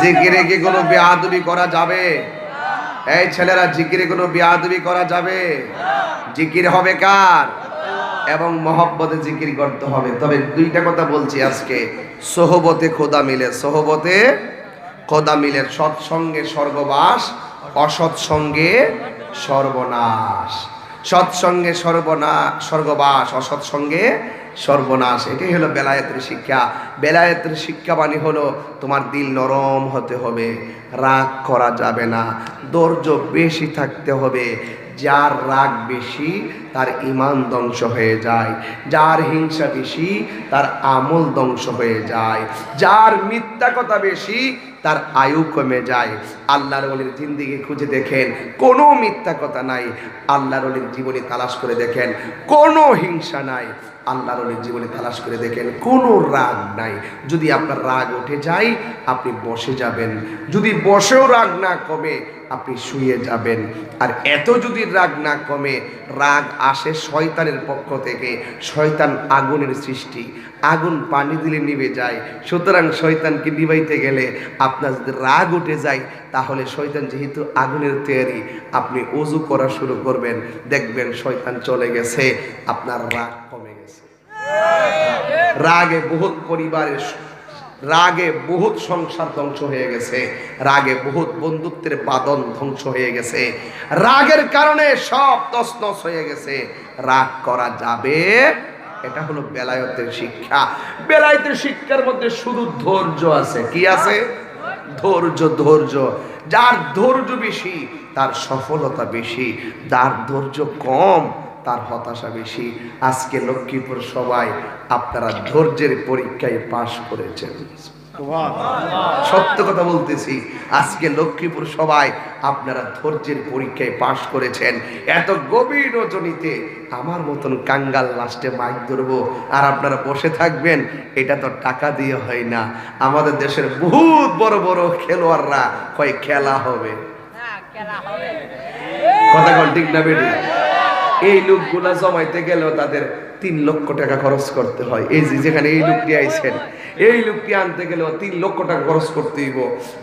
জিকিরে কি কোনো বেয়াদবি করা যাবে? এই ছেলেরা, জিকিরে কোনো বেয়াদবি করা যাবে? জিকির হবে কার? এবং মহব্বতে জিকির করতে হবে। তবে দুইটা কথা বলছি আজকে, সোহবতে খোদা মিলে, সোহবতে খোদা মিলে। সৎসঙ্গে স্বর্গবাস, অসৎসঙ্গে সর্বনাশ। সৎসঙ্গে স্বর্গবাস, অসৎসঙ্গে সর্বনাশ। এটাই হলো বেলায়েতের শিক্ষা। বেলায়েতের শিক্ষা মানে হলো তোমার দিল নরম হতে হবে, রাগ করা যাবে না, ধৈর্য বেশি থাকতে হবে। যার রাগ বেশি তার ঈমান ধ্বংস হয়ে যায়, যার হিংসা বেশি তার আমল ধ্বংস হয়ে যায়, যার মিথ্যা কথা বেশি তার আয়ু কমে যায়। আল্লাহর ওলির জিন্দেগি খুঁজে দেখেন, কোনো মিথ্যা কথা নাই। আল্লাহর ওলির জীবনী তালাশ করে দেখেন, কোনো হিংসা নাই। আল্লাহর ওলির জীবনী তালাশ করে দেখেন, কোনো রাগ নাই। যদি আপনার রাগ উঠে যায় আপনি বসে যাবেন, যদি বসেও রাগ না কমে আপনি শুয়ে যাবেন। আর এত যদি রাগ না কমে, রাগ আসে শয়তানের পক্ষ থেকে। শয়তান আগুনের সৃষ্টি, আগুন পানি দিলে নিভে যায়। সুতরাং শয়তানকে নিভাইতে গেলে আপনার যদি রাগ উঠে যায়, তাহলে শয়তান যেহেতু আগুনের তৈরি, আপনি ওযু করা শুরু করবেন, দেখবেন শয়তান চলে গেছে, আপনার রাগ কমে গেছে। রাগে বহুত পরিবারের, রাগে বহুত সংসার ধ্বংস হয়ে গেছে, রাগে বহুত বন্ধুত্বের বাঁধন ধ্বংস হয়ে গেছে, রাগের কারণে সব তছনছ হয়ে গেছে। রাগ করা যাবে, এটা হলো বেলায়েতের শিক্ষা। বেলায়েতের শিক্ষার মধ্যে শুধু ধৈর্য আছে। কি আছে? ধৈর্য। ধৈর্য। যার ধৈর্য বেশি তার সফলতা বেশি, যার ধৈর্য কম তার হতাশা বেশি। আজকে লক্ষ্মীপুর সবাই আপনারা ধৈর্যের পরীক্ষায় পাশ করেছেন। সত্য কথা বলতেছি, আজকে লক্ষ্মীপুর সবাই আপনারা ধৈর্যের পরীক্ষায় পাশ করেছেন। এত গভীর রজনীতে আমার মতন কাঙ্গাল লাস্টে মাইক ধরবো আর আপনারা বসে থাকবেন, এটা তো টাকা দিয়ে হয় না। আমাদের দেশের বহুত বড় বড় খেলোয়াড়রা কয় খেলা হবে, কথা কোন ঠিক না বেটি? এই লোকগুলা জমাইতে গেলেও তাদের 3 লক্ষ টাকা খরচ করতে হয়। এই যেখানে এই লোকটি আইছেন, এই লোকটি আনতে গেলেও 3 লক্ষ টাকা খরচ করতে হইব।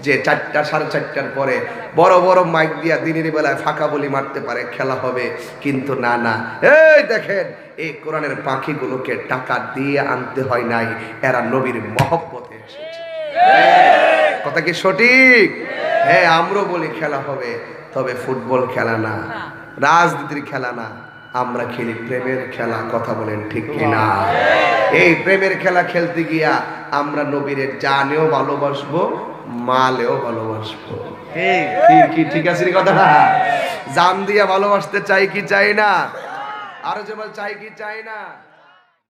যে 4টা 4:30টার পরে বড় বড় মাইক দিয়া দিনের বেলায় ফাঁকা বলি মারতে পারে, খেলা হবে। কিন্তু না না, এই দেখেন, এই কোরআনের পাখিগুলোকে টাকা দিয়ে আনতে হয় নাই, এরা নবীর মহব্বতে এসেছে। কথা কি সঠিক? হ্যাঁ, আমরাও বলি খেলা হবে, তবে ফুটবল খেলা না, রাজনীতির খেলা না, আমরা খেলি প্রেমের খেলা। কথা বলেন ঠিক কিনা? এই প্রেমের খেলা খেলতে গিয়া আমরা নবীর জানেও ভালোবাসবো, মালেও ভালোবাসবো। কি ঠিক আছে কথাটা? জান দিয়া ভালোবাসতে চাই কি চাই না? আরো যেমন চাই কি চাই না?